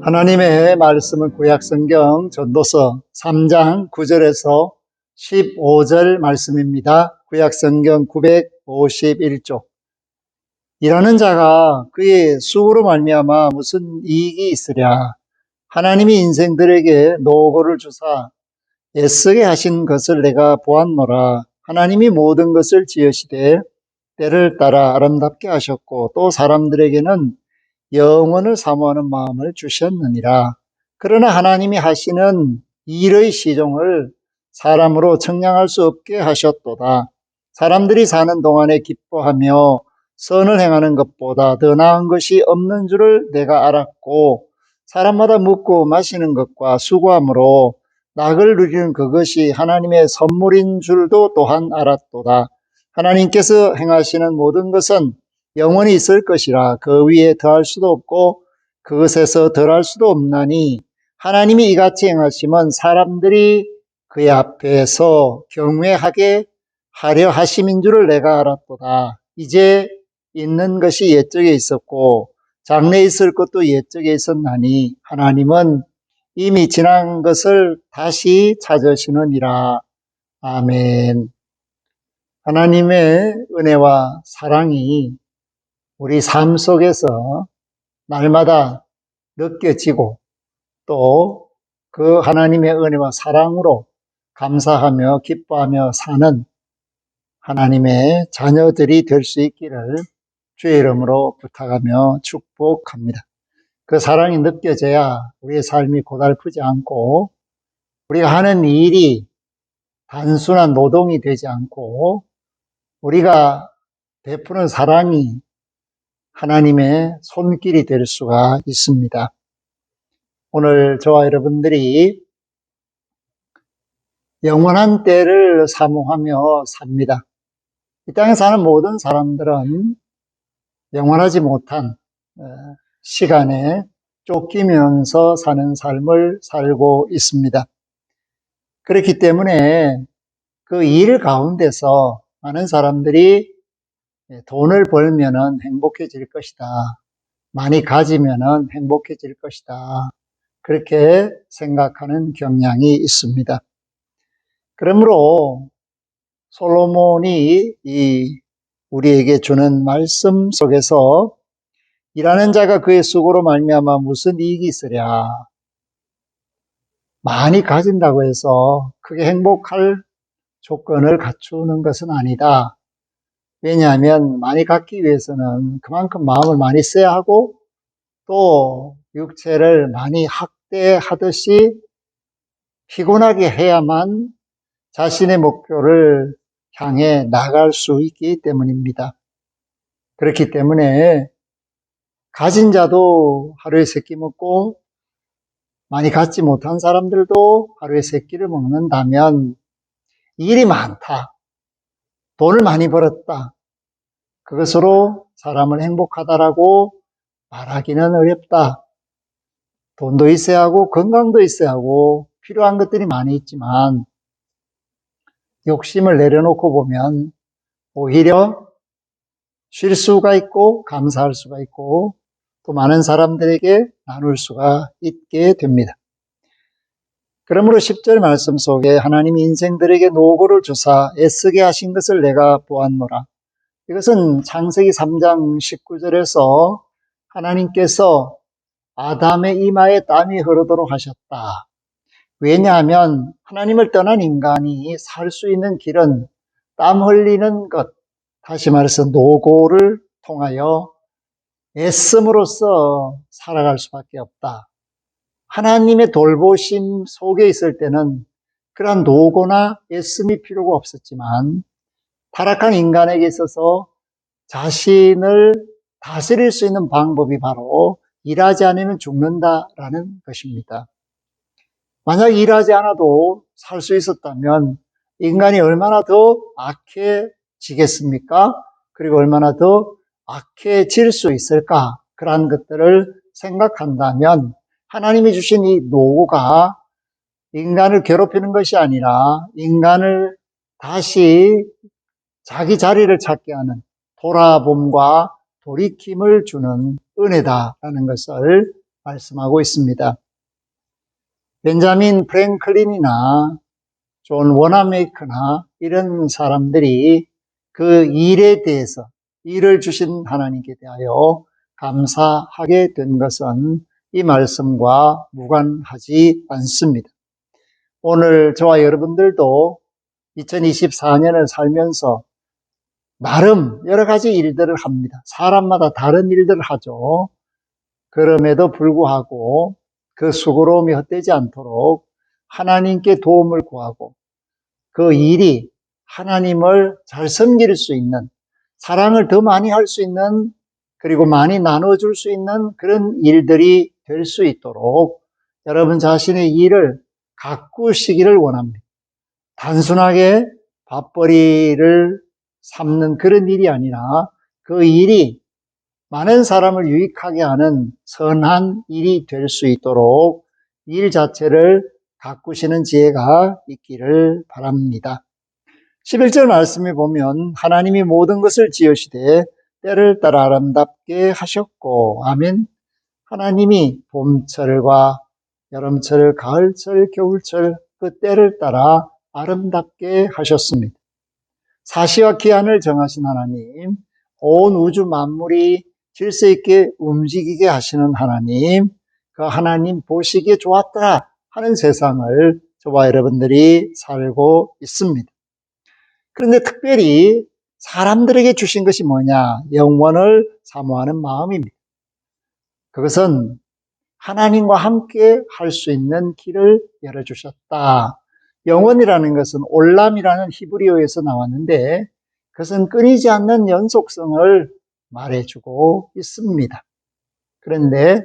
하나님의 말씀은 구약성경 전도서 3장 9절에서 15절 말씀입니다. 구약성경 951쪽. 일하는 자가 그의 수고로 말미암아 무슨 이익이 있으랴. 하나님이 인생들에게 노고를 주사 애쓰게 하신 것을 내가 보았노라. 하나님이 모든 것을 지으시되 때를 따라 아름답게 하셨고 또 사람들에게는 영원을 사모하는 마음을 주셨느니라. 그러나 하나님이 하시는 일의 시종을 사람으로 측량할 수 없게 하셨도다. 사람들이 사는 동안에 기뻐하며 선을 행하는 것보다 더 나은 것이 없는 줄을 내가 알았고, 사람마다 먹고 마시는 것과 수고함으로 낙을 누리는 그것이 하나님의 선물인 줄도 또한 알았도다. 하나님께서 행하시는 모든 것은 영원히 있을 것이라. 그 위에 더할 수도 없고 그것에서 덜할 수도 없나니 하나님이 이같이 행하시면 사람들이 그의 앞에서 경외하게 하려 하심인 줄을 내가 알았도다. 이제 있는 것이 옛적에 있었고 장래에 있을 것도 옛적에 있었나니 하나님은 이미 지난 것을 다시 찾으시느니라. 아멘. 하나님의 은혜와 사랑이 우리 삶 속에서 날마다 느껴지고 또 그 하나님의 은혜와 사랑으로 감사하며 기뻐하며 사는 하나님의 자녀들이 될 수 있기를 주의 이름으로 부탁하며 축복합니다. 그 사랑이 느껴져야 우리의 삶이 고달프지 않고 우리가 하는 일이 단순한 노동이 되지 않고 우리가 베푸는 사랑이 하나님의 손길이 될 수가 있습니다. 오늘 저와 여러분들이 영원한 때를 사모하며 삽니다. 이 땅에 사는 모든 사람들은 영원하지 못한 시간에 쫓기면서 사는 삶을 살고 있습니다. 그렇기 때문에 그 일 가운데서 많은 사람들이 돈을 벌면은 행복해질 것이다. 많이 가지면은 행복해질 것이다. 그렇게 생각하는 경향이 있습니다. 그러므로 솔로몬이 우리에게 주는 말씀 속에서 일하는 자가 그의 수고로 말미암아 무슨 이익이 있으랴. 많이 가진다고 해서 크게 행복할 조건을 갖추는 것은 아니다. 왜냐하면 많이 갖기 위해서는 그만큼 마음을 많이 써야 하고 또 육체를 많이 학대하듯이 피곤하게 해야만 자신의 목표를 향해 나갈 수 있기 때문입니다. 그렇기 때문에 가진 자도 하루에 3끼 먹고 많이 갖지 못한 사람들도 하루에 3끼를 먹는다면 일이 많다, 돈을 많이 벌었다, 그것으로 사람을 행복하다라고 말하기는 어렵다. 돈도 있어야 하고 건강도 있어야 하고 필요한 것들이 많이 있지만 욕심을 내려놓고 보면 오히려 쉴 수가 있고 감사할 수가 있고 또 많은 사람들에게 나눌 수가 있게 됩니다. 그러므로 10절 말씀 속에 하나님이 인생들에게 노고를 주사 애쓰게 하신 것을 내가 보았노라. 이것은 창세기 3장 19절에서 하나님께서 아담의 이마에 땀이 흐르도록 하셨다. 왜냐하면 하나님을 떠난 인간이 살 수 있는 길은 땀 흘리는 것, 다시 말해서 노고를 통하여 애씀으로써 살아갈 수밖에 없다. 하나님의 돌보심 속에 있을 때는 그러한 노고나 애씀이 필요가 없었지만 타락한 인간에게 있어서 자신을 다스릴 수 있는 방법이 바로 일하지 않으면 죽는다라는 것입니다. 만약 일하지 않아도 살 수 있었다면 인간이 얼마나 더 악해지겠습니까? 그리고 얼마나 더 악해질 수 있을까? 그러한 것들을 생각한다면 하나님이 주신 이 노고가 인간을 괴롭히는 것이 아니라 인간을 다시 자기 자리를 찾게 하는 돌아봄과 돌이킴을 주는 은혜다라는 것을 말씀하고 있습니다. 벤자민 프랭클린이나 존 워나메이커나 이런 사람들이 그 일에 대해서, 일을 주신 하나님께 대하여 감사하게 된 것은 이 말씀과 무관하지 않습니다. 오늘 저와 여러분들도 2024년을 살면서 나름 여러 가지 일들을 합니다. 사람마다 다른 일들을 하죠. 그럼에도 불구하고 그 수고로움이 헛되지 않도록 하나님께 도움을 구하고 그 일이 하나님을 잘 섬길 수 있는, 사랑을 더 많이 할 수 있는, 그리고 많이 나눠줄 수 있는 그런 일들이 될 수 있도록 여러분 자신의 일을 가꾸시기를 원합니다. 단순하게 밥벌이를 삼는 그런 일이 아니라 그 일이 많은 사람을 유익하게 하는 선한 일이 될 수 있도록 일 자체를 가꾸시는 지혜가 있기를 바랍니다. 11절 말씀에 보면 하나님이 모든 것을 지으시되 때를 따라 아름답게 하셨고, 아멘. 하나님이 봄철과 여름철, 가을철, 겨울철 그 때를 따라 아름답게 하셨습니다. 사시와 기한을 정하신 하나님, 온 우주 만물이 질서 있게 움직이게 하시는 하나님, 그 하나님 보시기에 좋았더라 하는 세상을 저와 여러분들이 살고 있습니다. 그런데 특별히 사람들에게 주신 것이 뭐냐? 영원을 사모하는 마음입니다. 그것은 하나님과 함께 할 수 있는 길을 열어주셨다. 영원이라는 것은 올람이라는 히브리어에서 나왔는데 그것은 끊이지 않는 연속성을 말해주고 있습니다. 그런데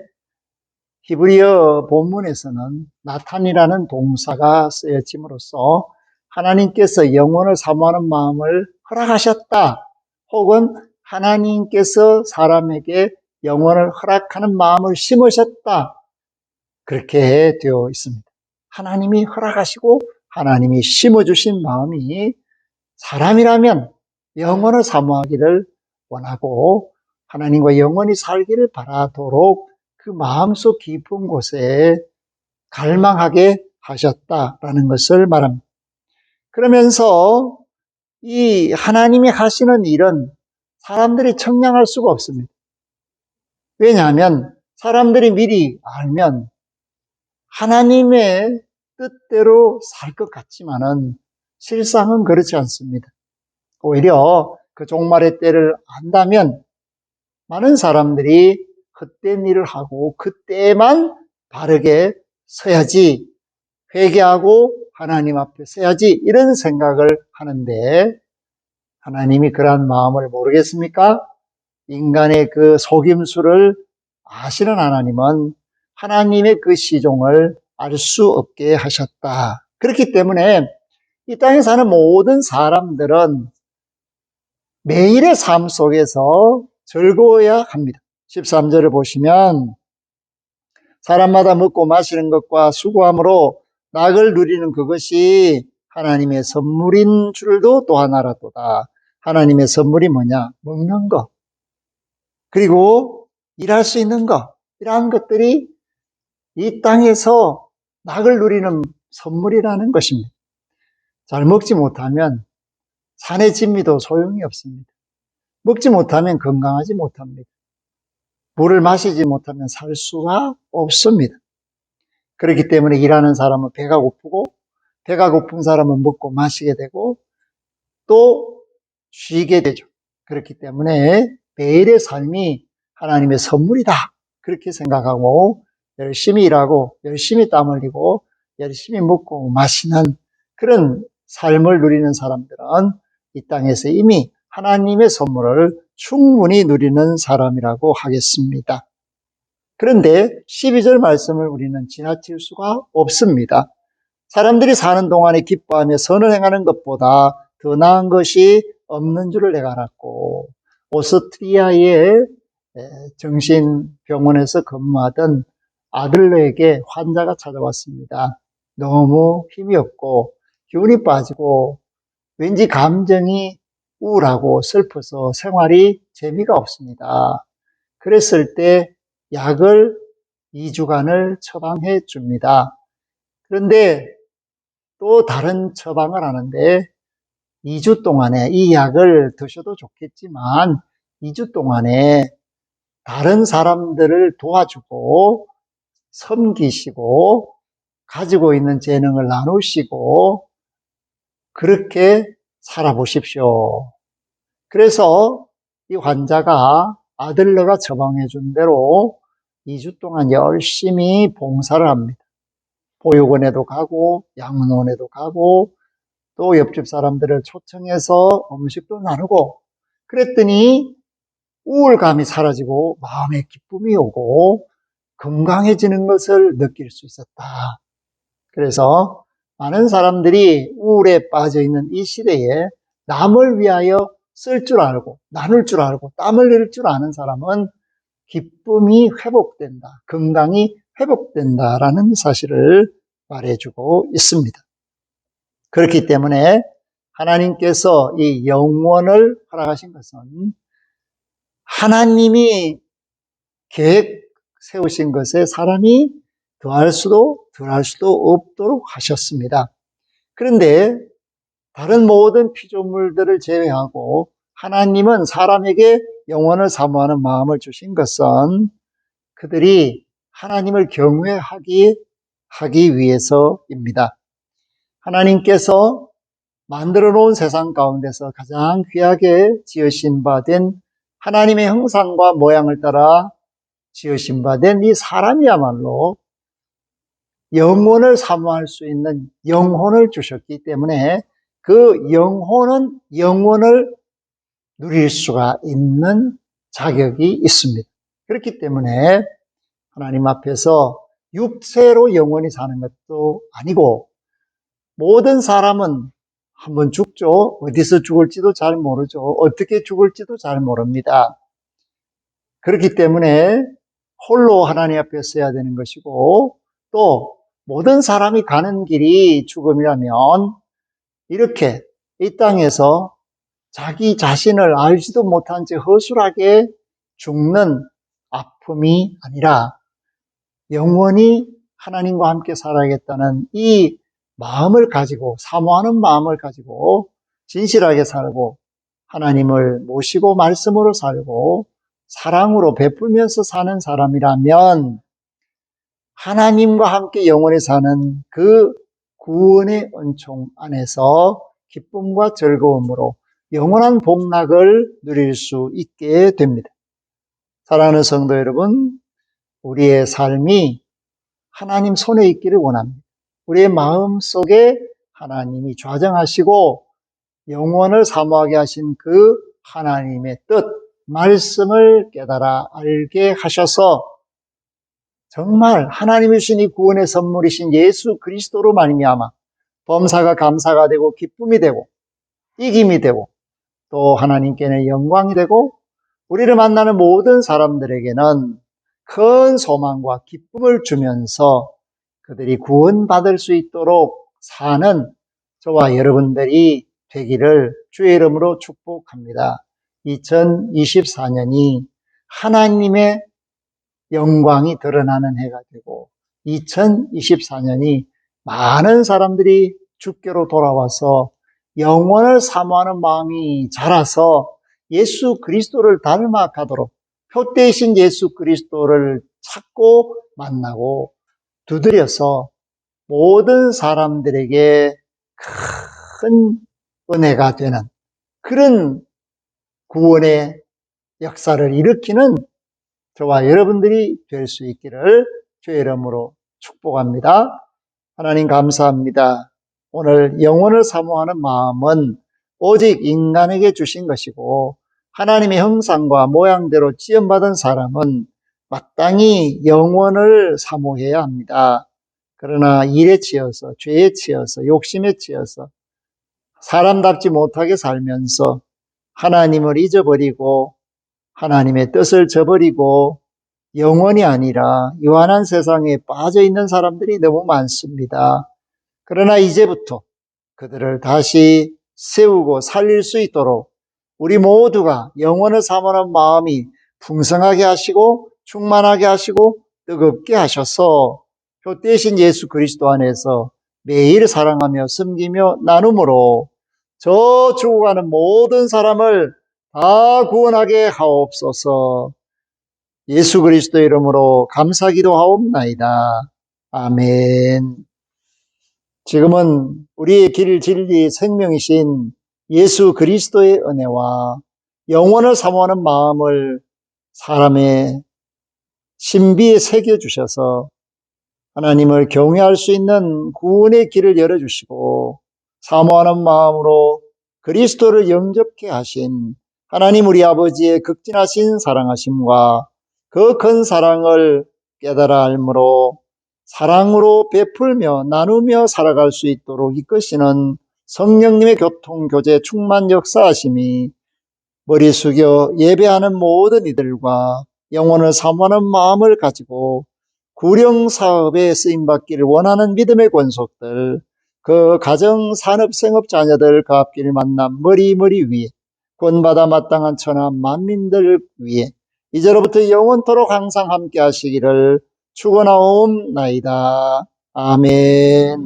히브리어 본문에서는 나탄이라는 동사가 쓰여짐으로써 하나님께서 영원을 사모하는 마음을 허락하셨다, 혹은 하나님께서 사람에게 영원을 허락하는 마음을 심으셨다, 그렇게 되어 있습니다. 하나님이 허락하시고 하나님이 심어주신 마음이 사람이라면 영원을 사모하기를 원하고 하나님과 영원히 살기를 바라도록 그 마음속 깊은 곳에 갈망하게 하셨다라는 것을 말합니다. 그러면서 이 하나님이 하시는 일은 사람들이 청량할 수가 없습니다. 왜냐하면 사람들이 미리 알면 하나님의 뜻대로 살 것 같지만은 실상은 그렇지 않습니다. 오히려 그 종말의 때를 안다면 많은 사람들이 헛된 일을 하고 그때만 바르게 서야지, 회개하고 하나님 앞에 서야지, 이런 생각을 하는데 하나님이 그러한 마음을 모르겠습니까? 인간의 그 속임수를 아시는 하나님은 하나님의 그 시종을 알 수 없게 하셨다. 그렇기 때문에 이 땅에 사는 모든 사람들은 매일의 삶 속에서 즐거워야 합니다. 13절을 보시면 사람마다 먹고 마시는 것과 수고함으로 낙을 누리는 그것이 하나님의 선물인 줄도 또 하나 알았도다. 하나님의 선물이 뭐냐? 먹는 것, 그리고 일할 수 있는 것, 이러한 것들이 이 땅에서 낙을 누리는 선물이라는 것입니다. 잘 먹지 못하면 산의 진미도 소용이 없습니다. 먹지 못하면 건강하지 못합니다. 물을 마시지 못하면 살 수가 없습니다. 그렇기 때문에 일하는 사람은 배가 고프고, 배가 고픈 사람은 먹고 마시게 되고 또 쉬게 되죠. 그렇기 때문에 매일의 삶이 하나님의 선물이다, 그렇게 생각하고 열심히 일하고 열심히 땀 흘리고 열심히 먹고 마시는 그런 삶을 누리는 사람들은 이 땅에서 이미 하나님의 선물을 충분히 누리는 사람이라고 하겠습니다. 그런데 12절 말씀을 우리는 지나칠 수가 없습니다. 사람들이 사는 동안에 기뻐하며 선을 행하는 것보다 더 나은 것이 없는 줄을 내가 알았고, 오스트리아의 정신병원에서 근무하던 아들에게 환자가 찾아왔습니다. 너무 힘이 없고 기운이 빠지고 왠지 감정이 우울하고 슬퍼서 생활이 재미가 없습니다. 그랬을 때 약을 2주간을 처방해 줍니다. 그런데 또 다른 처방을 하는데 2주 동안에 이 약을 드셔도 좋겠지만 2주 동안에 다른 사람들을 도와주고 섬기시고 가지고 있는 재능을 나누시고 그렇게 살아보십시오. 그래서 이 환자가 아들러가 처방해 준 대로 2주 동안 열심히 봉사를 합니다. 보육원에도 가고 양로원에도 가고 또 옆집 사람들을 초청해서 음식도 나누고 그랬더니 우울감이 사라지고 마음에 기쁨이 오고 건강해지는 것을 느낄 수 있었다. 그래서 많은 사람들이 우울에 빠져 있는 이 시대에 남을 위하여 쓸 줄 알고 나눌 줄 알고 땀을 흘릴 줄 아는 사람은 기쁨이 회복된다. 건강이 회복된다라는 사실을 말해주고 있습니다. 그렇기 때문에 하나님께서 이 영원을 허락하신 것은 하나님이 계획 세우신 것에 사람이 더할 수도 덜할 수도 없도록 하셨습니다. 그런데 다른 모든 피조물들을 제외하고 하나님은 사람에게 영원을 사모하는 마음을 주신 것은 그들이 하나님을 경외하기 위해서입니다. 하나님께서 만들어 놓은 세상 가운데서 가장 귀하게 지으신 바 된 하나님의 형상과 모양을 따라 지으신 바 된 이 사람이야말로 영혼을 사모할 수 있는 영혼을 주셨기 때문에 그 영혼을 누릴 수가 있는 자격이 있습니다. 그렇기 때문에 하나님 앞에서 육체로 영원히 사는 것도 아니고 모든 사람은 한번 죽죠. 어디서 죽을지도 잘 모르죠. 어떻게 죽을지도 잘 모릅니다. 그렇기 때문에 홀로 하나님 앞에 서야 되는 것이고 또 모든 사람이 가는 길이 죽음이라면 이렇게 이 땅에서 자기 자신을 알지도 못한 채 허술하게 죽는 아픔이 아니라 영원히 하나님과 함께 살아야겠다는 이 마음을 가지고 사모하는 마음을 가지고 진실하게 살고 하나님을 모시고 말씀으로 살고 사랑으로 베풀면서 사는 사람이라면 하나님과 함께 영원히 사는 그 구원의 은총 안에서 기쁨과 즐거움으로 영원한 복락을 누릴 수 있게 됩니다. 사랑하는 성도 여러분, 우리의 삶이 하나님 손에 있기를 원합니다. 우리의 마음 속에 하나님이 좌정하시고 영원을 사모하게 하신 그 하나님의 뜻, 말씀을 깨달아 알게 하셔서 정말 하나님이 주신 이 구원의 선물이신 예수 그리스도로 말미암아 범사가 감사가 되고 기쁨이 되고 이김이 되고 또 하나님께는 영광이 되고 우리를 만나는 모든 사람들에게는 큰 소망과 기쁨을 주면서 그들이 구원받을 수 있도록 사는 저와 여러분들이 되기를 주의 이름으로 축복합니다. 2024년이 하나님의 영광이 드러나는 해가 되고 2024년이 많은 사람들이 주께로 돌아와서 영원을 사모하는 마음이 자라서 예수 그리스도를 닮아가도록 표대이신 예수 그리스도를 찾고 만나고 두드려서 모든 사람들에게 큰 은혜가 되는 그런 구원의 역사를 일으키는 저와 여러분들이 될 수 있기를 주의 이름으로 축복합니다. 하나님 감사합니다. 오늘 영혼을 사모하는 마음은 오직 인간에게 주신 것이고 하나님의 형상과 모양대로 지음받은 사람은 마땅히 영혼을 사모해야 합니다. 그러나 일에 치여서 죄에 치여서 욕심에 치여서 사람답지 못하게 살면서 하나님을 잊어버리고 하나님의 뜻을 저버리고 영원이 아니라 유한한 세상에 빠져 있는 사람들이 너무 많습니다. 그러나 이제부터 그들을 다시 세우고 살릴 수 있도록 우리 모두가 영원을 사모하는 마음이 풍성하게 하시고 충만하게 하시고 뜨겁게 하셔서 표대신 예수 그리스도 안에서 매일 사랑하며 섬기며 나눔으로 저 죽어가는 모든 사람을 다 구원하게 하옵소서. 예수 그리스도 이름으로 감사기도 하옵나이다. 아멘. 지금은 우리의 길, 진리, 생명이신 예수 그리스도의 은혜와 영원을 사모하는 마음을 사람의 신비에 새겨주셔서 하나님을 경외할 수 있는 구원의 길을 열어주시고 사모하는 마음으로 그리스도를 영접케 하신 하나님 우리 아버지의 극진하신 사랑하심과 그 큰 사랑을 깨달아 알므로 사랑으로 베풀며 나누며 살아갈 수 있도록 이끄시는 성령님의 교통, 교제, 충만 역사하심이 머리 숙여 예배하는 모든 이들과 영혼을 사모하는 마음을 가지고 구령 사업에 쓰임받기를 원하는 믿음의 권속들, 그 가정, 산업, 생업 자녀들 그 앞길 만남 머리 위에 구원받아 마땅한 천하 만민들 위에 이제로부터 영원토록 항상 함께 하시기를 축원하옵나이다. 아멘.